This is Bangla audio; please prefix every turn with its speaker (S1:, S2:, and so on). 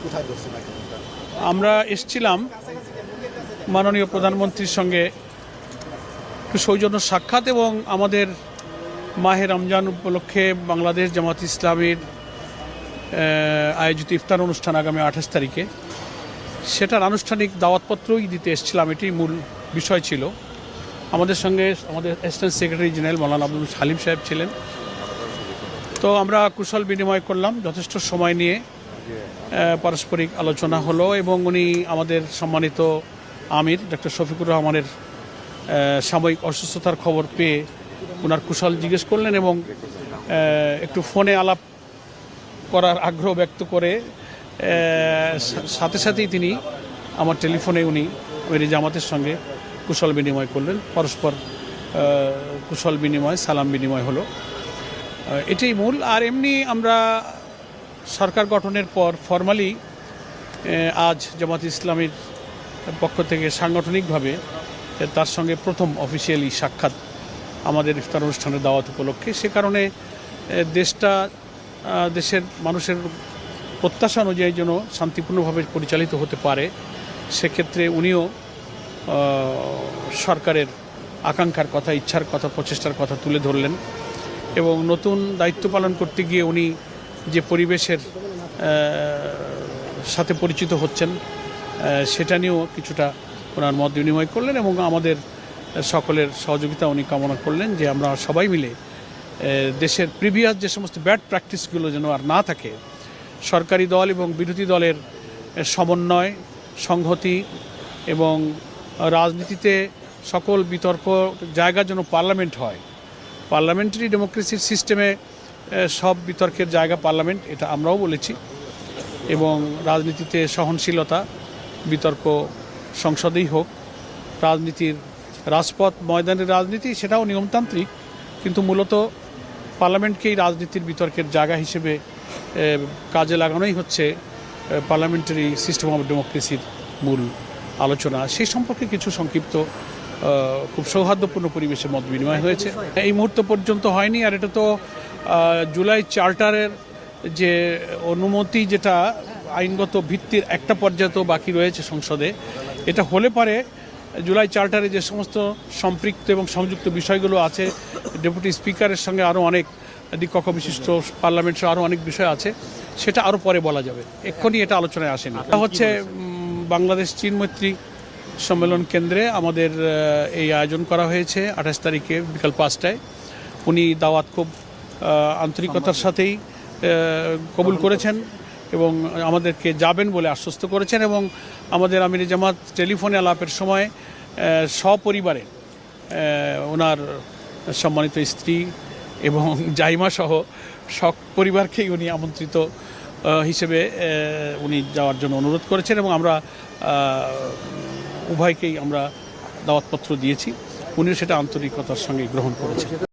S1: কোথায় ধরছে মাইক্রোফোনটা?
S2: আমরা এসেছিলাম মাননীয় প্রধানমন্ত্রীর সঙ্গে একটু সৌজন্য সাক্ষাৎ এবং আমাদের মাহে রমজান উপলক্ষে বাংলাদেশ জামাত ইসলামীর আয়োজিত ইফতার অনুষ্ঠান আগামী 28 তারিখে সেটার আনুষ্ঠানিক দাওয়াতপত্রই দিতে এসেছিলাম। এটি মূল বিষয় ছিল। আমাদের সঙ্গে আমাদের অ্যাসিস্ট্যান্ট সেক্রেটারি জেনারেল মৌলানা আব্দুল হালিম সাহেব ছিলেন। তো আমরা কুশল বিনিময় করলাম যথেষ্ট সময় নিয়ে, পারস্পরিক আলোচনা হলো এবং উনি আমাদের সম্মানিত আমির ডক্টর শফিকুর রহমানের সাময়িক অসুস্থতার খবর পেয়ে ওনার কুশল জিজ্ঞেস করলেন এবং একটু ফোনে আলাপ করার আগ্রহ ব্যক্ত করে সাথে সাথেই তিনি আমার টেলিফোনে উনি ওই জামাতের সঙ্গে কুশল বিনিময় করলেন। পরস্পর কুশল বিনিময় সালাম বিনিময় হলো, এটাই মূল। আর এমনি আমরা সরকার গঠনের পর ফরমালি আজ জামাত ইসলামীর পক্ষ থেকে সাংগঠনিকভাবে তার সঙ্গে প্রথম অফিসিয়ালি সাক্ষাৎ আমাদের ইফতার অনুষ্ঠানের দাওয়াত উপলক্ষে। সে কারণে দেশের মানুষের প্রত্যাশা অনুযায়ী যেন শান্তিপূর্ণভাবে পরিচালিত হতে পারে, সেক্ষেত্রে উনিও সরকারের আকাঙ্ক্ষার কথা, ইচ্ছার কথা, প্রচেষ্টার কথা তুলে ধরলেন এবং নতুন দায়িত্ব পালন করতে গিয়ে উনি যে পরিবেশের সাথে পরিচিত হচ্ছেন সেটা নিয়েও কিছুটা ওনার মত বিনিময় করলেন এবং আমাদের সকলের সহযোগিতা উনি কামনা করলেন যে আমরা সবাই মিলে দেশের প্রিভিয়াস যে সমস্ত ব্যাড প্র্যাকটিসগুলো যেন আর না থাকে, সরকারি দল এবং বিরোধী দলের সমন্বয়, সংহতি এবং রাজনীতিতে সকল বিতর্ক জায়গা যেন পার্লামেন্ট হয়। পার্লামেন্টারি ডেমোক্রেসির সিস্টেমে সব বিতর্কের জায়গা পার্লামেন্ট, এটা আমরাও বলেছি। এবং রাজনীতিতে সহনশীলতা, বিতর্ক সংসদেই হোক, রাজনীতির রাজপথ ময়দানের রাজনীতি সেটাও নিয়মতান্ত্রিক, কিন্তু মূলত পার্লামেন্টকেই রাজনীতির বিতর্কের জায়গা হিসেবে কাজে লাগানোই হচ্ছে পার্লামেন্টারি সিস্টেম অফ ডেমোক্রেসির মূল আলোচনা। সেই সম্পর্কে কিছু সংক্ষিপ্ত খুব সৌহার্দ্যপূর্ণ পরিবেশে মত বিনিময় হয়েছে। এই মুহূর্ত পর্যন্ত হয়নি, আর এটা তো জুলাই চার্টারের যে অনুমতি, যেটা আইনগত ভিত্তির একটা পর্যায়ে তো বাকি রয়েছে সংসদে, এটা হলে পারে জুলাই চার্টারে যে সমস্ত সম্পৃক্ত এবং সংযুক্ত বিষয়গুলো আছে, ডেপুটি স্পিকারের সঙ্গে আরও অনেক দ্বিকক্ষ বিশিষ্ট পার্লামেন্ট সহ আরও অনেক বিষয় আছে, সেটা আরও পরে বলা যাবে, এক্ষুনি এটা আলোচনায় আসেনি। এটা হচ্ছে বাংলাদেশ চীন মৈত্রী সম্মেলন কেন্দ্রে আমাদের এই আয়োজন করা হয়েছে 28 তারিখে বিকাল 5টায়। উনি দাওয়াত খুব আন্তরিকতার সাথেই কবুল করেছেন এবং আমাদেরকে যাবেন বলে আশ্বস্ত করেছেন এবং আমাদের আমির জামাত টেলিফোনে আলাপের সময় সপরিবারে ওনার সম্মানিত স্ত্রী এবং জাইমা সহ সব পরিবারকেই উনি আমন্ত্রিত হিসেবে উনি যাওয়ার জন্য অনুরোধ করেছেন এবং আমরা উভয়কেই আমরা দাওয়াতপত্র দিয়েছি, উনিও সেটা আন্তরিকতার সঙ্গে গ্রহণ করেছেন।